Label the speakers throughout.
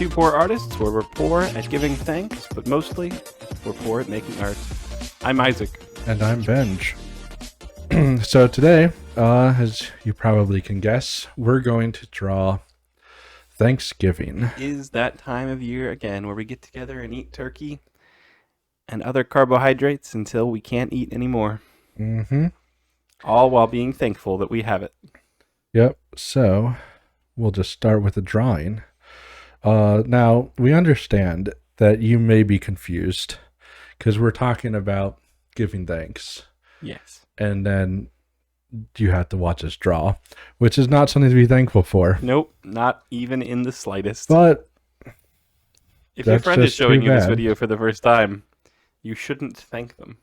Speaker 1: two poor artists where we're poor at giving thanks, but mostly we're poor at making art. I'm Isaac.
Speaker 2: And I'm Benj. So today, as you probably can guess, we're going to draw Thanksgiving.
Speaker 1: Is that time of year again where we get together and eat turkey and other carbohydrates until we can't eat anymore.
Speaker 2: Mm-hmm.
Speaker 1: All while being thankful that we have it.
Speaker 2: Yep, so we'll just start with the drawing. Now, we understand that you may be confused because we're talking about giving thanks.
Speaker 1: Yes.
Speaker 2: And then you have to watch us draw, which is not something to be thankful for.
Speaker 1: Nope, not even in the slightest.
Speaker 2: But
Speaker 1: if your friend is showing you this
Speaker 2: bad.
Speaker 1: video for the first time, you shouldn't thank them.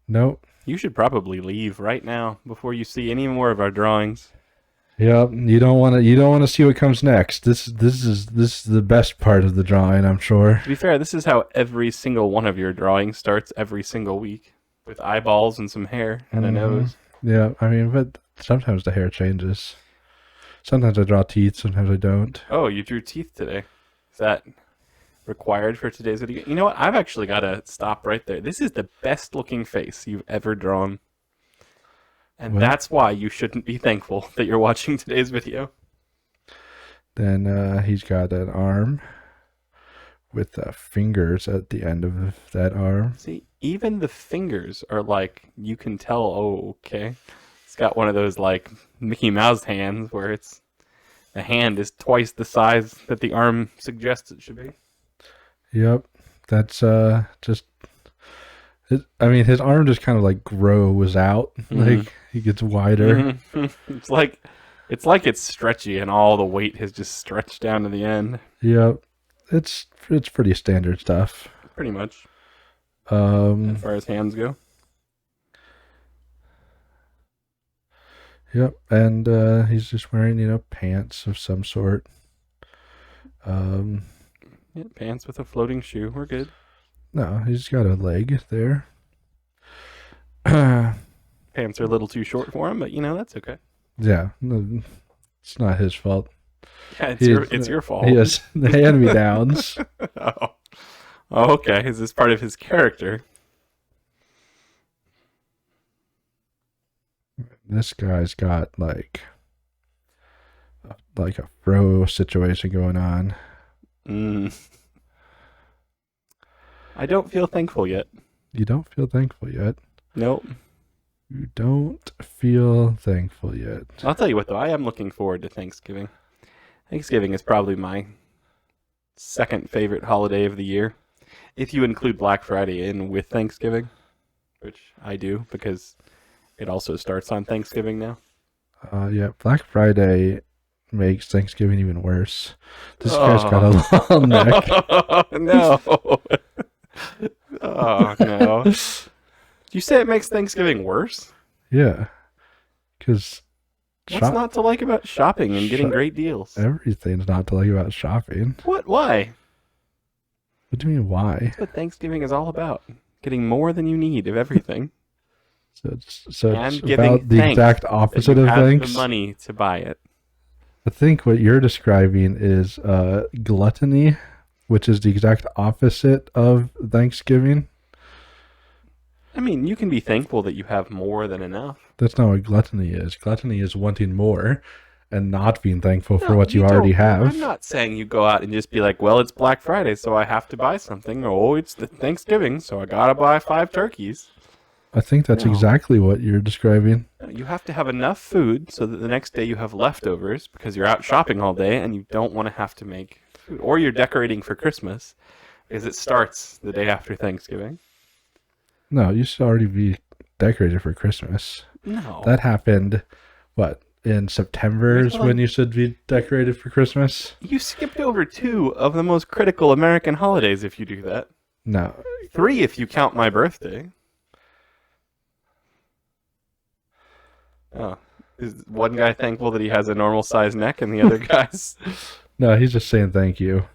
Speaker 2: Nope.
Speaker 1: You should probably leave right now before you see any more of our drawings.
Speaker 2: Yep, you don't want to see what comes next. This is the best part of the drawing, I'm sure.
Speaker 1: To be fair, this is how every single one of your drawings starts every single week, with eyeballs and some hair and a nose.
Speaker 2: Yeah, I mean, but sometimes the hair changes. Sometimes I draw teeth, sometimes I don't.
Speaker 1: Oh, you drew teeth today. Is that required for today's video? You know what? I've actually got to stop right there. This is the best looking face you've ever drawn. And that's why you shouldn't be thankful that you're watching today's video.
Speaker 2: Then he's got an arm with fingers at the end of that arm.
Speaker 1: See, even the fingers are like, you can tell, oh, okay. It's got one of those like Mickey Mouse hands where the hand is twice the size that the arm suggests it should be.
Speaker 2: Yep, that's just... I mean, his arm just kind of like grows out, like he gets wider.
Speaker 1: It's like it's stretchy, and all the weight has just stretched down to the end.
Speaker 2: Yep, it's pretty standard stuff.
Speaker 1: Pretty much. As far as hands go.
Speaker 2: Yep, and he's just wearing pants of some sort.
Speaker 1: Yeah, pants with a floating shoe. We're good.
Speaker 2: No, he's got a leg there.
Speaker 1: Pants are a little too short for him, but that's okay.
Speaker 2: Yeah, no, it's not his fault.
Speaker 1: Yeah, it's your fault.
Speaker 2: He has the hand-me-downs.
Speaker 1: Oh, okay. Is this part of his character?
Speaker 2: This guy's got like a fro situation going on.
Speaker 1: I don't feel thankful yet.
Speaker 2: You don't feel thankful yet?
Speaker 1: Nope.
Speaker 2: You don't feel thankful yet.
Speaker 1: I'll tell you what, though. I am looking forward to Thanksgiving. Thanksgiving is probably my second favorite holiday of the year. If you include Black Friday in with Thanksgiving, which I do because it also starts on Thanksgiving now.
Speaker 2: Yeah, Black Friday makes Thanksgiving even worse. This guy's got a long neck.
Speaker 1: No. Oh, no. You say it makes Thanksgiving worse?
Speaker 2: Yeah. Because...
Speaker 1: What's not to like about shopping and getting great deals?
Speaker 2: Everything's not to like about shopping.
Speaker 1: What? Why?
Speaker 2: What do you mean, why?
Speaker 1: That's what Thanksgiving is all about. Getting more than you need of everything.
Speaker 2: So it's
Speaker 1: giving
Speaker 2: about the exact opposite of thanks.
Speaker 1: The money to buy it.
Speaker 2: I think what you're describing is gluttony, which is the exact opposite of Thanksgiving.
Speaker 1: I mean, you can be thankful that you have more than enough.
Speaker 2: That's not what gluttony is. Gluttony is wanting more and not being thankful for what you already have.
Speaker 1: I'm not saying you go out and just be like, well, it's Black Friday, so I have to buy something. Oh, it's the Thanksgiving, so I gotta buy 5 turkeys.
Speaker 2: I think that's exactly what you're describing.
Speaker 1: You have to have enough food so that the next day you have leftovers because you're out shopping all day and you don't want to have to make food. Or you're decorating for Christmas because it starts the day after Thanksgiving.
Speaker 2: No, you should already be decorated for Christmas.
Speaker 1: No.
Speaker 2: That happened, in September is when you should be decorated for Christmas?
Speaker 1: You skipped over 2 of the most critical American holidays if you do that.
Speaker 2: No.
Speaker 1: 3 if you count my birthday. Oh. Is one guy thankful that he has a normal sized neck and the other guy's...
Speaker 2: No, he's just saying thank you.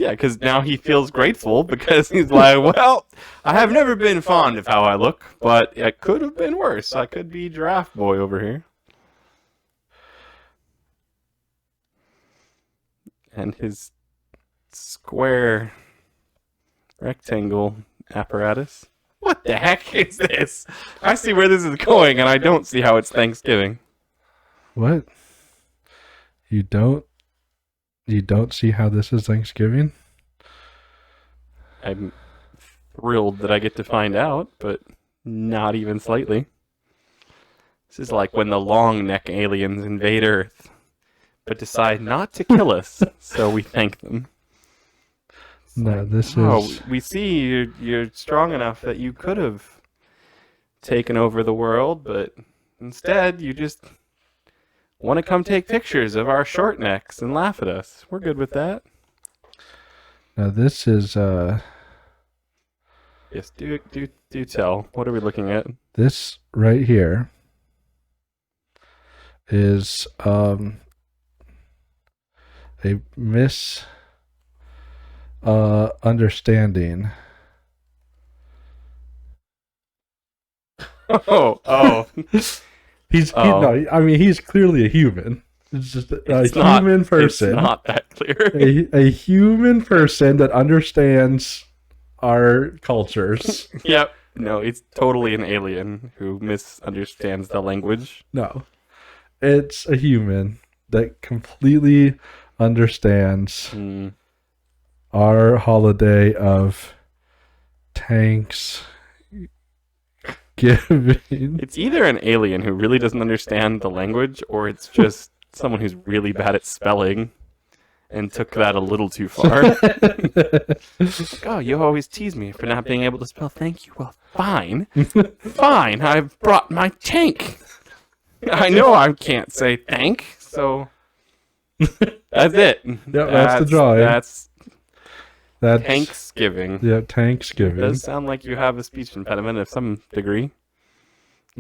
Speaker 1: Yeah, because now he feels grateful because he's like, well, I have never been fond of how I look, but it could have been worse. I could be Giraffe Boy over here. and his square rectangle apparatus. What the heck is this? I see where this is going, and I don't see how it's Thanksgiving.
Speaker 2: What? You don't see how this is Thanksgiving?
Speaker 1: I'm thrilled that I get to find out, but not even slightly. This is like when the long neck aliens invade Earth, but decide not to kill us, so we thank them.
Speaker 2: No, this
Speaker 1: Oh,
Speaker 2: is
Speaker 1: we see you're strong enough that you could have taken over the world, but instead you just want to come take pictures of our short necks and laugh at us. We're good with that.
Speaker 2: now this is
Speaker 1: Yes, do tell. What are we looking at?
Speaker 2: this right here is a understanding.
Speaker 1: Oh.
Speaker 2: No, I mean he's clearly a human. It's just a human person.
Speaker 1: It's not that clear.
Speaker 2: A human person that understands our cultures.
Speaker 1: Yep. No, it's totally an alien who misunderstands the language.
Speaker 2: No, it's a human that completely understands our holiday of Thanksgiving.
Speaker 1: It's either an alien who really doesn't understand the language, or it's just someone who's really bad at spelling and took that a little too far. Like, oh, you always tease me for not being able to spell thank you. Well, fine. Fine, I've brought my tank. I know I can't say thank, so that's it.
Speaker 2: Yep, that's the drawing.
Speaker 1: That's
Speaker 2: That's
Speaker 1: Thanksgiving.
Speaker 2: Yeah,
Speaker 1: It
Speaker 2: Thanksgiving.
Speaker 1: does sound like you have a speech impediment of some degree.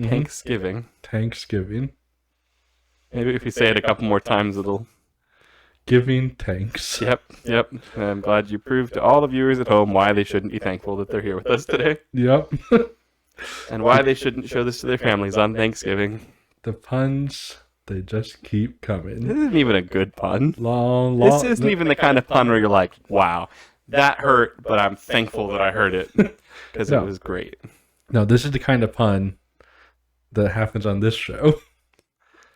Speaker 1: Thanksgiving.
Speaker 2: Thanksgiving.
Speaker 1: Maybe if you say it a couple more times, it'll...
Speaker 2: Giving thanks.
Speaker 1: Yep. I'm glad you proved to all the viewers at home why they shouldn't be thankful that they're here with us today.
Speaker 2: Yep.
Speaker 1: And why they shouldn't show this to their families on Thanksgiving.
Speaker 2: The puns, they just keep
Speaker 1: This
Speaker 2: coming.
Speaker 1: isn't even a good pun.
Speaker 2: Long.
Speaker 1: This isn't even the kind of pun where you're like, wow, that hurt, but I'm thankful that I heard it. Because
Speaker 2: No.
Speaker 1: it was great.
Speaker 2: No, this is the kind of pun that happens on this show.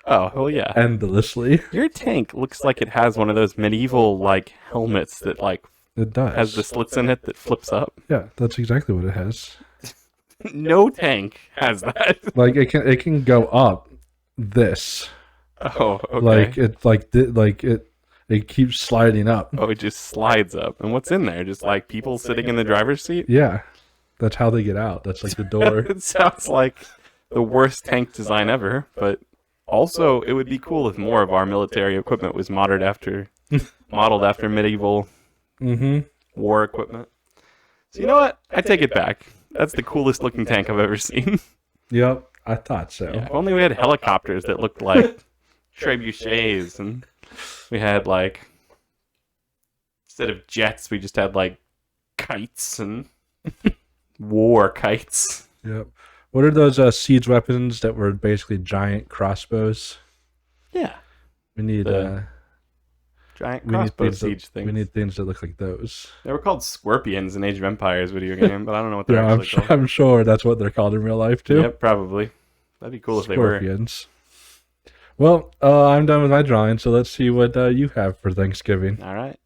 Speaker 1: Oh, well, yeah.
Speaker 2: Endlessly.
Speaker 1: Your tank looks like it has one of those medieval, like, helmets that, like,
Speaker 2: It does.
Speaker 1: has the slits in it that flips up.
Speaker 2: Yeah, that's exactly what it has.
Speaker 1: No tank has that.
Speaker 2: Like it can go up this.
Speaker 1: Oh, okay.
Speaker 2: Like it's like it keeps sliding up.
Speaker 1: Oh, it just slides up. And what's in there? Just, like, people sitting in the driver's seat?
Speaker 2: Yeah. That's how they get out. That's like the door.
Speaker 1: It sounds like the worst tank design ever, but also it would be cool if more of our military equipment was modeled after medieval war equipment. So you know what? I take it back. That's the coolest looking tank I've ever seen.
Speaker 2: Yep, I thought so.
Speaker 1: Yeah, if only we had helicopters that looked like trebuchets, and we had like, instead of jets, we just had like kites and war kites.
Speaker 2: Yep. What are those siege weapons that were basically giant crossbows?
Speaker 1: Yeah,
Speaker 2: We need
Speaker 1: giant
Speaker 2: we need
Speaker 1: crossbow
Speaker 2: things
Speaker 1: siege
Speaker 2: that,
Speaker 1: things.
Speaker 2: we need things that look like those.
Speaker 1: They were called Scorpions in Age of Empires video game, but I don't know what they're
Speaker 2: Yeah,
Speaker 1: actually called.
Speaker 2: I'm sure that's what they're called in real life too.
Speaker 1: Yep, probably. That'd be cool if they were.
Speaker 2: Scorpions. Well, I'm done with my drawing, so let's see what you have for Thanksgiving.
Speaker 1: All right.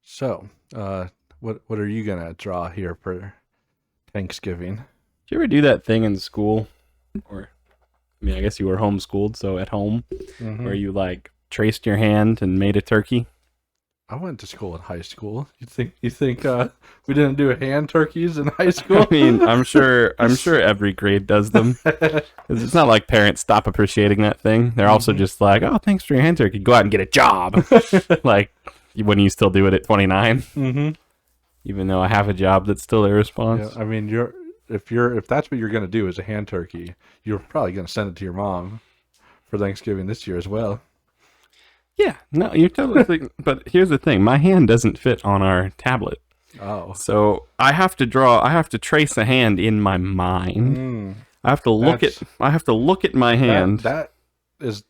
Speaker 2: So, what are you gonna draw here for Thanksgiving?
Speaker 1: Did you ever do that thing in school? Or, I mean, I guess you were homeschooled, so at home, where you like traced your hand and made a turkey?
Speaker 2: I went to school in high school. You think we didn't do hand turkeys in high school?
Speaker 1: I mean, I'm sure every grade does them. 'Cause it's not like parents stop appreciating that thing. They're also just like, oh, thanks for your hand turkey. Go out and get a job. Like, when you still do it at 29. Even though I have a job that's still a response.
Speaker 2: Yeah, I mean, if that's what you're gonna do as a hand turkey, you're probably gonna send it to your mom for Thanksgiving this year as well.
Speaker 1: Yeah, no, you're totally. But here's the thing: my hand doesn't fit on our tablet,
Speaker 2: Oh,
Speaker 1: so I have to trace a hand in my mind. I have to look at my hand.
Speaker 2: That is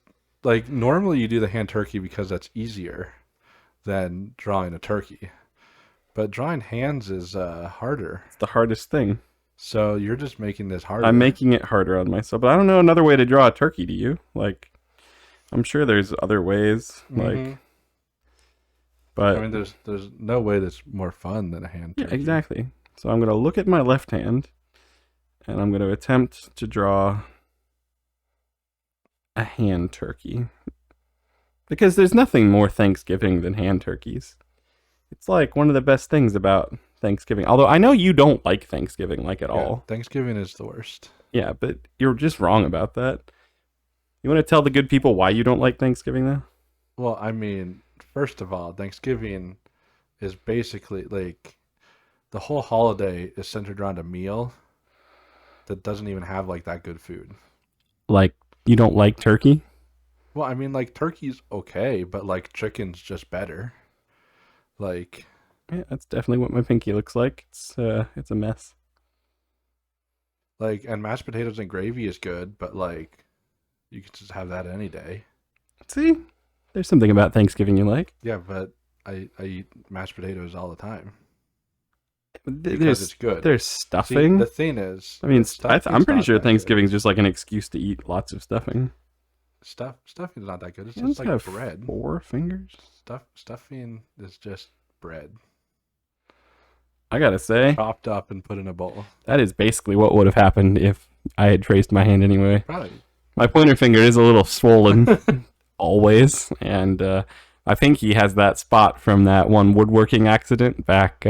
Speaker 2: like normally you do the hand turkey because that's easier. than drawing a turkey. But drawing hands is harder.
Speaker 1: It's the hardest thing.
Speaker 2: So you're just making this harder.
Speaker 1: I'm making it harder on myself. But I don't know another way to draw a turkey, do you? Like, I'm sure there's other ways. Like, but
Speaker 2: I mean, there's no way that's more fun than a hand turkey.
Speaker 1: Yeah, exactly. So I'm going to look at my left hand, and I'm going to attempt to draw a hand turkey. Because there's nothing more Thanksgiving than hand turkeys. It's like one of the best things about Thanksgiving. Although I know you don't like Thanksgiving like at all.
Speaker 2: Thanksgiving is the worst.
Speaker 1: Yeah, but you're just wrong about that. You want to tell the good people why you don't like Thanksgiving, though?
Speaker 2: Well, I mean, first of all, Thanksgiving is basically like the whole holiday is centered around a meal that doesn't even have like that good food.
Speaker 1: Like, you don't like turkey?
Speaker 2: Well, I mean, like turkey's okay, but like chicken's just better. Like,
Speaker 1: Yeah, that's definitely what my pinky looks like. It's a mess.
Speaker 2: and mashed potatoes and gravy is good, but like you can just have that any day.
Speaker 1: See? There's something about Thanksgiving you like.
Speaker 2: Yeah, but I eat mashed potatoes all the time
Speaker 1: There's,
Speaker 2: because it's good.
Speaker 1: There's
Speaker 2: See,
Speaker 1: stuffing.
Speaker 2: the thing is,
Speaker 1: I mean,
Speaker 2: stuffing's
Speaker 1: I'm pretty
Speaker 2: not
Speaker 1: sure
Speaker 2: that good.
Speaker 1: Thanksgiving's just like an excuse to eat lots of stuffing.
Speaker 2: Stuffing's not that good. It's
Speaker 1: You
Speaker 2: just
Speaker 1: just
Speaker 2: like
Speaker 1: have
Speaker 2: bread.
Speaker 1: 4 fingers.
Speaker 2: Stuffing is just bread
Speaker 1: I gotta say,
Speaker 2: chopped up and put in a bowl.
Speaker 1: that is basically what would have happened if I had traced my hand anyway.
Speaker 2: Probably.
Speaker 1: My pointer finger is a little swollen, always, and I think he has that spot from that one woodworking accident back.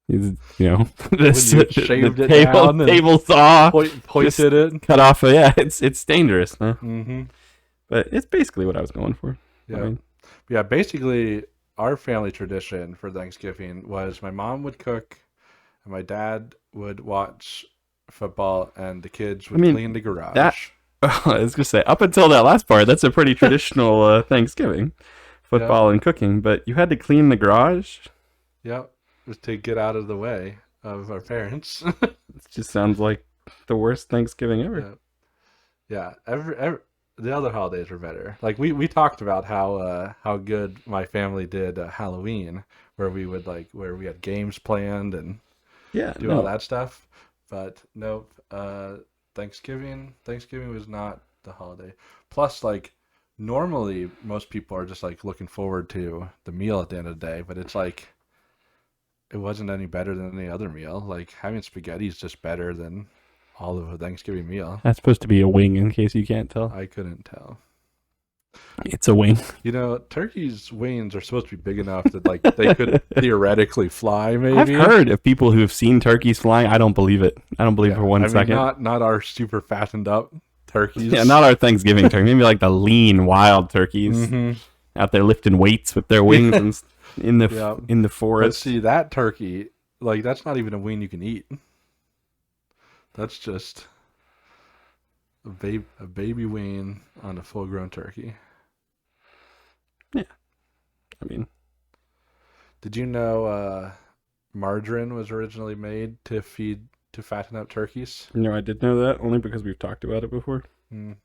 Speaker 1: You know, this,
Speaker 2: When you shaved
Speaker 1: the
Speaker 2: it down and
Speaker 1: table saw
Speaker 2: pointed it.
Speaker 1: cut off. Yeah, it's dangerous, huh?
Speaker 2: Mm-hmm.
Speaker 1: But it's basically what I was going for.
Speaker 2: Yeah.
Speaker 1: I mean,
Speaker 2: Yeah, basically, our family tradition for Thanksgiving was my mom would cook, and my dad would watch football, and the kids would clean the garage.
Speaker 1: I was gonna say, up until that last part, that's a pretty traditional Thanksgiving, football and cooking. But you had to clean the garage.
Speaker 2: Yep, just to get out of the way of our parents.
Speaker 1: It just sounds like the worst Thanksgiving ever.
Speaker 2: Yeah. Every the other holidays were better. Like we talked about how good my family did Halloween, where we had games planned and do all that stuff. But nope, Thanksgiving was not the holiday. Plus, like normally most people are just like looking forward to the meal at the end of the day, but it's like it wasn't any better than any other meal. Like having spaghetti is just better than all of a Thanksgiving meal.
Speaker 1: That's supposed to be a wing, in case you can't tell.
Speaker 2: I couldn't tell.
Speaker 1: It's a wing.
Speaker 2: You know, turkeys' wings are supposed to be big enough that like they could theoretically fly. Maybe
Speaker 1: I've heard of people who have seen turkeys flying. I don't believe it. I don't believe it for one second.
Speaker 2: Not our super fattened up turkeys.
Speaker 1: Yeah, not our Thanksgiving turkey. Maybe like the lean wild turkeys out there lifting weights with their wings and in the forest.
Speaker 2: But see, that turkey, like that's not even a wing you can eat. That's just a baby wing on a full-grown turkey.
Speaker 1: Yeah, I mean,
Speaker 2: did you know margarine was originally made to fatten up turkeys?
Speaker 1: No, I did know that only because we've talked about it before.
Speaker 2: Mm.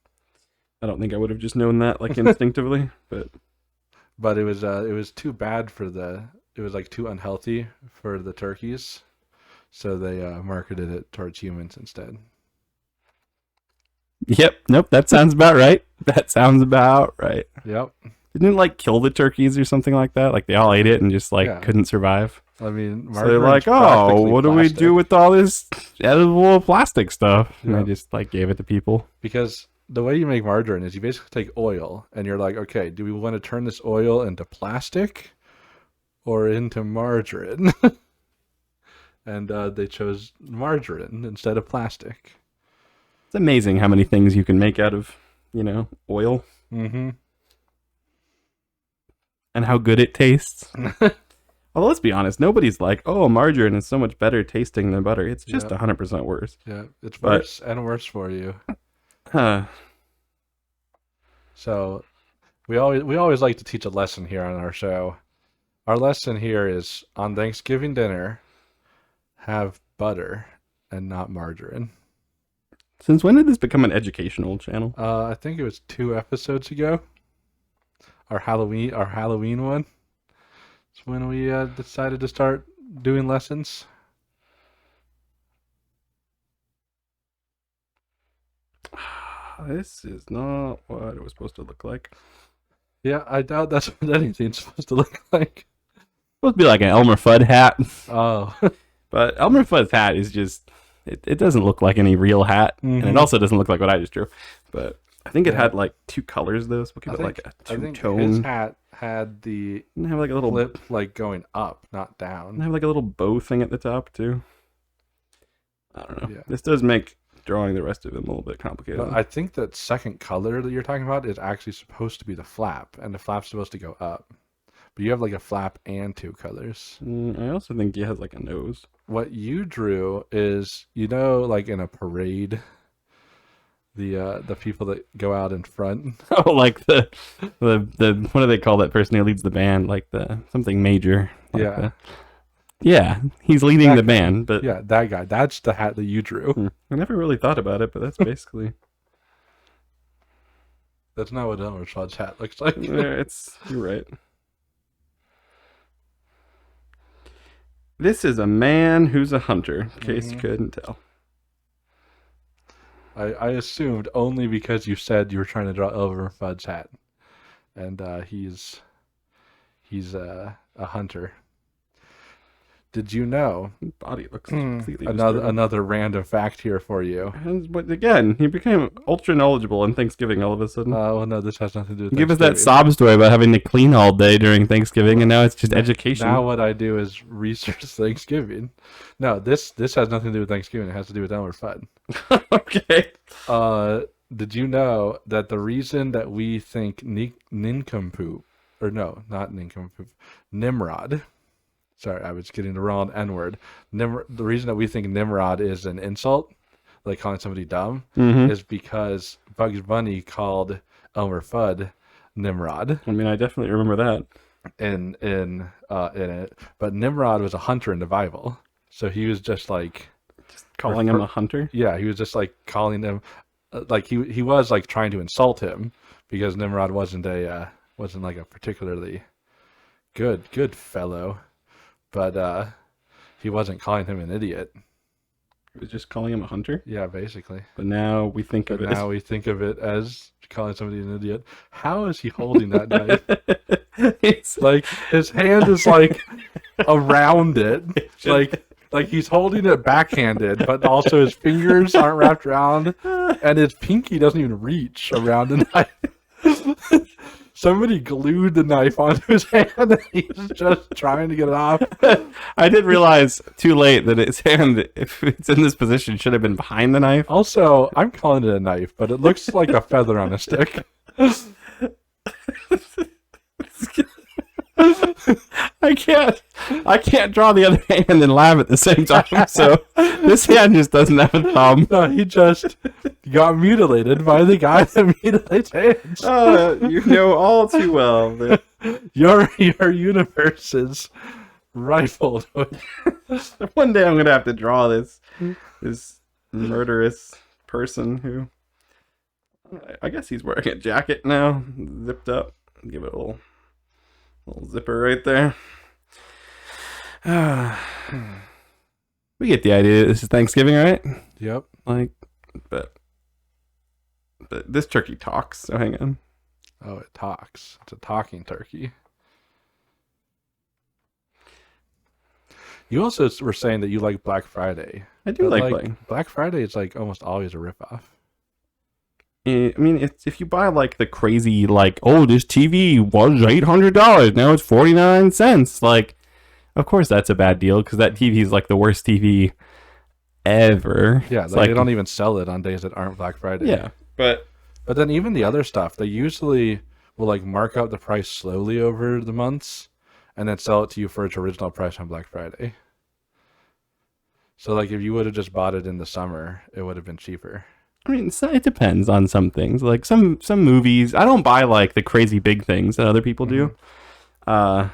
Speaker 1: I don't think I would have just known that like instinctively,
Speaker 2: but it was too bad it was like too unhealthy for the turkeys, so they marketed it towards humans instead.
Speaker 1: Yep. Nope. That sounds about right.
Speaker 2: Yep.
Speaker 1: Didn't it like kill the turkeys or something like that? Like they all ate it and just like couldn't survive.
Speaker 2: I mean,
Speaker 1: so they're like, oh, what do we do with all this edible plastic stuff? And they just like gave it to people.
Speaker 2: Because the way you make margarine is you basically take oil and you're like, okay, do we want to turn this oil into plastic or into margarine? And they chose margarine instead of plastic.
Speaker 1: It's amazing how many things you can make out of, oil.
Speaker 2: Mm-hmm.
Speaker 1: And how good it tastes. Although, let's be honest, nobody's like, oh, margarine is so much better tasting than butter. It's just 100% worse.
Speaker 2: Yeah, it's worse and worse for you. So, we always like to teach a lesson here on our show. Our lesson here is on Thanksgiving dinner, have butter and not margarine.
Speaker 1: Since when did this become an educational channel?
Speaker 2: I think it was 2 episodes ago. Our Halloween one. It's when we decided to start doing lessons.
Speaker 1: This is not what it was supposed to look like.
Speaker 2: Yeah, I doubt that's what anything's supposed to look like.
Speaker 1: Supposed to be like an Elmer Fudd hat,
Speaker 2: Oh.
Speaker 1: but Elmer Fudd's hat is just it doesn't look like any real hat, and it also doesn't look like what I just drew. But I think it had like two colors though, so we'll give it like a
Speaker 2: I think
Speaker 1: two-tone.
Speaker 2: his hat had the
Speaker 1: And have like a little
Speaker 2: flip like going up, not
Speaker 1: and
Speaker 2: down.
Speaker 1: have like a little bow thing at the top too. I don't know.
Speaker 2: Yeah.
Speaker 1: This does make drawing the rest of them a little bit complicated.
Speaker 2: But I think that second color that you're talking about is actually supposed to be the flap, and the flap's supposed to go up. But you have like a flap and two colors.
Speaker 1: I also think he has like a nose.
Speaker 2: What you drew is, like in a parade, the people that go out in front.
Speaker 1: Oh, like the what do they call that person who leads the band? Like the something major. Like
Speaker 2: Yeah.
Speaker 1: Yeah, he's leading
Speaker 2: That
Speaker 1: the
Speaker 2: guy.
Speaker 1: band, but
Speaker 2: Yeah, that guy. That's the hat that you drew.
Speaker 1: I never really thought about it, but that's basically
Speaker 2: That's not what Elmer Fudd's hat looks like.
Speaker 1: you're right. This is a man who's a hunter, in case you couldn't tell.
Speaker 2: I assumed only because you said you were trying to draw Elmer Fudd's hat, and he's a hunter. Did you know?
Speaker 1: Body looks completely
Speaker 2: Another random fact here for you.
Speaker 1: But again, he became ultra knowledgeable on Thanksgiving all of a sudden.
Speaker 2: Well, no, this has nothing to do with
Speaker 1: Give us that
Speaker 2: Thanksgiving.
Speaker 1: sob story about having to clean all day during Thanksgiving, and now it's just education.
Speaker 2: Now what I do is research Thanksgiving. No, this has nothing to do with Thanksgiving. It has to do with Elmer Fudd.
Speaker 1: Okay.
Speaker 2: Did you know that the reason that we think nincompoop, or no, not nincompoop, Nimrod. Sorry, I was getting the wrong N word. The reason that we think Nimrod is an insult, like calling somebody dumb, is because Bugs Bunny called Elmer Fudd Nimrod.
Speaker 1: I mean, I definitely remember that.
Speaker 2: In it, but Nimrod was a hunter in the Bible, so he was just like
Speaker 1: Calling him a hunter?
Speaker 2: Yeah, he was just like calling him, like he was like trying to insult him because Nimrod wasn't like a particularly good fellow, but he wasn't calling him an idiot.
Speaker 1: He was just calling him a hunter?
Speaker 2: Yeah, basically.
Speaker 1: But now we think of it
Speaker 2: Now we think of it as calling somebody an idiot. How is he holding that knife?
Speaker 1: It's
Speaker 2: Like his hand is like around it, like he's holding it backhanded, but also his fingers aren't wrapped around, and his pinky doesn't even reach around the knife. Somebody glued the knife onto his hand, and he's just trying to get it off.
Speaker 1: I did realize too late that his hand, if it's in this position, should have been behind the knife.
Speaker 2: Also, I'm calling it a knife, but it looks like a feather on a stick.
Speaker 1: I can't draw the other hand and laugh at the same time. So this hand just doesn't have a thumb.
Speaker 2: No, he just got mutilated by the guy that mutilates hands.
Speaker 1: You know all too well that
Speaker 2: Your universe is rifled with.
Speaker 1: one day I'm gonna have to draw this murderous person who, I guess he's wearing a jacket now, zipped up. Give it a little zipper right there. We get the idea. This is Thanksgiving, right?
Speaker 2: Yep.
Speaker 1: But this turkey talks. So hang on.
Speaker 2: Oh, it talks. It's a talking turkey. You also were saying that you like Black Friday.
Speaker 1: I do
Speaker 2: But,
Speaker 1: like
Speaker 2: Black Friday is like almost always a ripoff.
Speaker 1: I mean, if you buy like the crazy, like, oh, this TV was $800, now it's 49 cents. Like, of course that's a bad deal because that TV is like the worst TV ever.
Speaker 2: Yeah,
Speaker 1: It's
Speaker 2: they don't even sell it on days that aren't Black Friday.
Speaker 1: Yeah, but
Speaker 2: then even the other stuff, they usually will like mark up the price slowly over the months and then sell it to you for its original price on Black Friday. So like if you would have just bought it in the summer, it would have been cheaper.
Speaker 1: I mean, it depends on some things. Like some movies, I don't buy like the crazy big things that other people do.
Speaker 2: Yeah,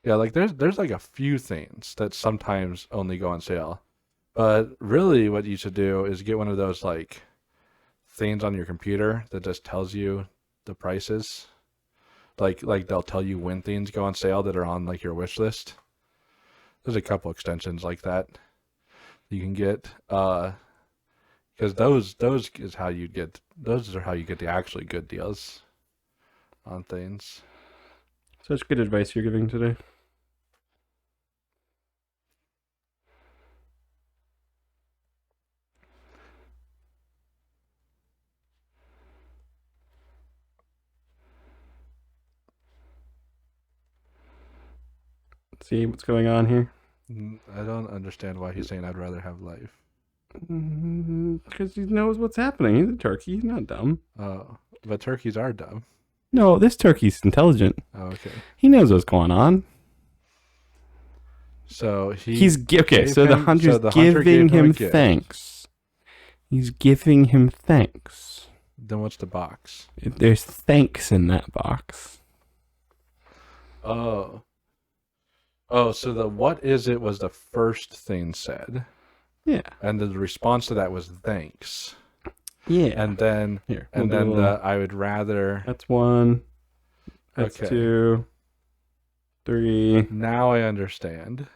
Speaker 2: like there's like a few things that sometimes only go on sale. But really what you should do is get one of those like things on your computer that just tells you the prices. Like they'll tell you when things go on sale that are on like your wish list. There's a couple extensions like that you can get. Because those is how you get those are how you get the actually good deals on things.
Speaker 1: Such good advice you're giving today. See what's going on here?
Speaker 2: I don't understand why he's saying I'd rather have life.
Speaker 1: Because he knows what's happening. He's a turkey. He's not dumb.
Speaker 2: Oh, but turkeys are dumb.
Speaker 1: No, this turkey's intelligent.
Speaker 2: Oh, okay.
Speaker 1: He knows what's going on.
Speaker 2: So
Speaker 1: he's okay. So the hunter's
Speaker 2: hunter
Speaker 1: giving
Speaker 2: gave him
Speaker 1: him
Speaker 2: a gift.
Speaker 1: thanks. He's giving him thanks.
Speaker 2: Then what's the box?
Speaker 1: There's thanks in that box.
Speaker 2: Oh. Oh, so the what is it was the first thing said.
Speaker 1: Yeah.
Speaker 2: And the response to that was thanks.
Speaker 1: Yeah.
Speaker 2: And then
Speaker 1: here.
Speaker 2: and then the I would rather.
Speaker 1: That's one. That's
Speaker 2: Okay.
Speaker 1: 2. 3.
Speaker 2: Now I understand.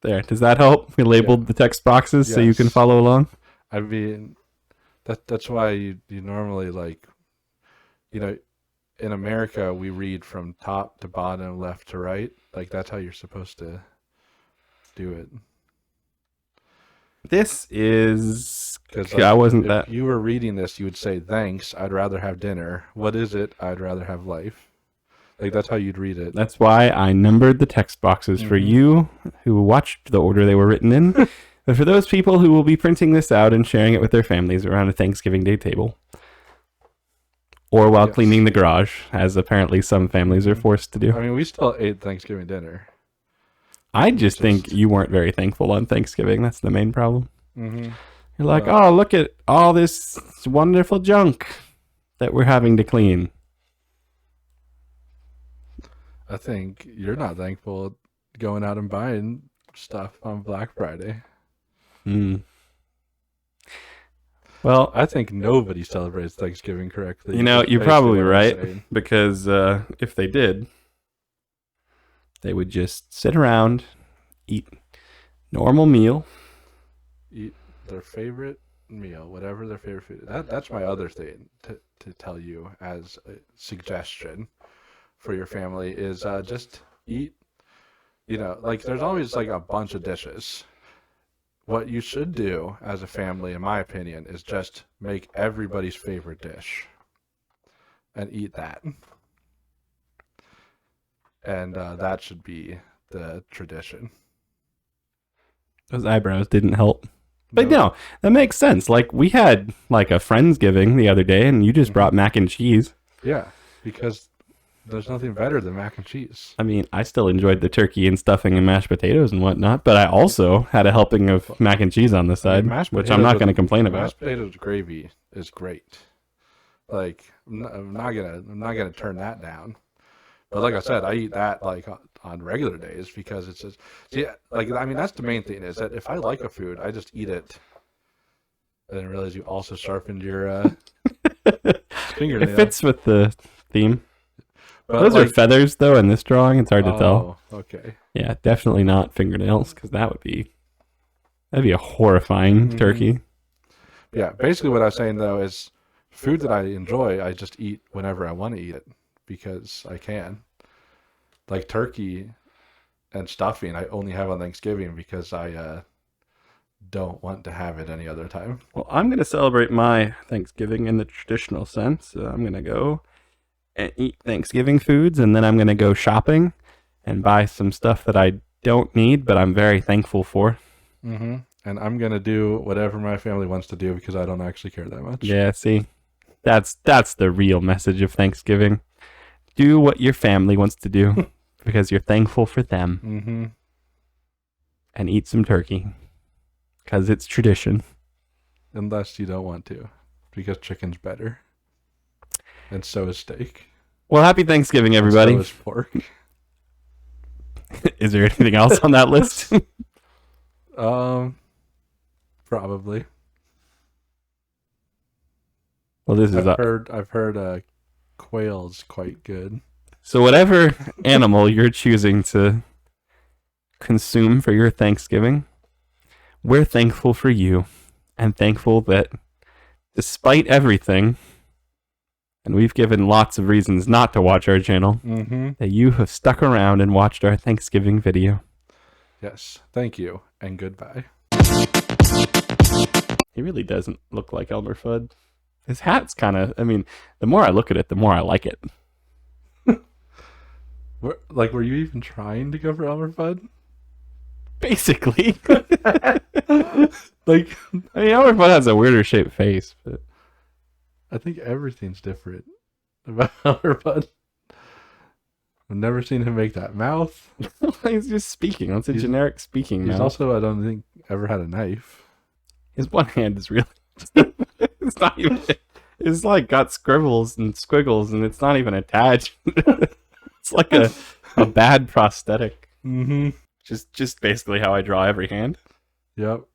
Speaker 1: There. Does that help? We labeled the text boxes so you can follow along.
Speaker 2: I mean, that's why you normally like, in America we read from top to bottom, left to right. Like that's how you're supposed to do it.
Speaker 1: This is
Speaker 2: Because
Speaker 1: I wasn't
Speaker 2: if
Speaker 1: that.
Speaker 2: you were reading this, you would say, "Thanks, I'd rather have dinner." What is it? I'd rather have life. Like that's how you'd read it.
Speaker 1: That's why I numbered the text boxes for you who watched the order they were written in. But for those people who will be printing this out and sharing it with their families around a Thanksgiving Day table. Or while cleaning the garage, as apparently some families are forced to do.
Speaker 2: I mean, we still ate Thanksgiving dinner.
Speaker 1: I just think you weren't very thankful on Thanksgiving. That's the main problem.
Speaker 2: Mm-hmm.
Speaker 1: You're like, oh, look at all this wonderful junk that we're having to clean.
Speaker 2: I think you're not thankful going out and buying stuff on Black Friday.
Speaker 1: Well,
Speaker 2: I think nobody celebrates Thanksgiving correctly.
Speaker 1: You know, you're probably right. Because if they did, they would just sit around, eat normal meal.
Speaker 2: Eat their favorite meal, whatever their favorite food is. That's my other thing to tell you as a suggestion for your family is just eat, like there's always like a bunch of dishes. What you should do as a family, in my opinion, is just make everybody's favorite dish and eat that. And that should be the tradition.
Speaker 1: Those eyebrows didn't help. But no, that makes sense. Like we had like a Friendsgiving the other day and you just brought mac and cheese.
Speaker 2: Yeah, because there's nothing better than mac and cheese.
Speaker 1: I mean, I still enjoyed the turkey and stuffing and mashed potatoes and whatnot, but I also had a helping of mac and cheese on the side, which I'm not going to complain about.
Speaker 2: Mashed potatoes gravy is great. Like I'm not gonna turn that down. But like I said, I eat that like on regular days because it's just that's the main thing is that if I like a food, I just eat it. I didn't realize you also sharpened your fingernail.
Speaker 1: It fits with the theme.
Speaker 2: But
Speaker 1: those are feathers though in this drawing. It's hard to tell.
Speaker 2: Okay.
Speaker 1: Yeah, definitely not fingernails because that'd be a horrifying turkey.
Speaker 2: Yeah, basically what I was saying though is food that I enjoy, I just eat whenever I want to eat it because I can. Like turkey and stuffing, I only have on Thanksgiving because I don't want to have it any other time.
Speaker 1: Well, I'm going to celebrate my Thanksgiving in the traditional sense. I'm going to go and eat Thanksgiving foods, and then I'm going to go shopping and buy some stuff that I don't need, but I'm very thankful for.
Speaker 2: Mm-hmm. And I'm going to do whatever my family wants to do because I don't actually care that much.
Speaker 1: Yeah, see, that's the real message of Thanksgiving. Do what your family wants to do because you're thankful for them.
Speaker 2: Mm-hmm.
Speaker 1: And eat some turkey because it's tradition.
Speaker 2: Unless you don't want to, because chicken's better. And so is steak.
Speaker 1: Well, happy Thanksgiving, everybody.
Speaker 2: And so is pork.
Speaker 1: Is there anything else on that list?
Speaker 2: Probably.
Speaker 1: Well, this is
Speaker 2: I've heard quail's quite good.
Speaker 1: So whatever animal you're choosing to consume for your Thanksgiving, we're thankful for you and thankful that despite everything, and we've given lots of reasons not to watch our channel, that you have stuck around and watched our Thanksgiving video.
Speaker 2: Yes. Thank you and goodbye.
Speaker 1: He really doesn't look like Elmer Fudd. His hat's kind of, I mean, the more I look at it, the more I like it.
Speaker 2: Were you even trying to go for Elmer Fudd?
Speaker 1: Basically.
Speaker 2: Like,
Speaker 1: I mean, Elmer Fudd has a weirder shaped face, but
Speaker 2: I think everything's different about Elmer Fudd. I've never seen him make that mouth.
Speaker 1: he's just speaking. That's a generic speaking
Speaker 2: He's
Speaker 1: mouth.
Speaker 2: also, I don't think, ever had a knife.
Speaker 1: His one hand is really, it's not even, it's like got scribbles and squiggles and it's not even attached. It's like a bad prosthetic.
Speaker 2: Mm-hmm.
Speaker 1: Just basically how I draw every hand.
Speaker 2: Yep.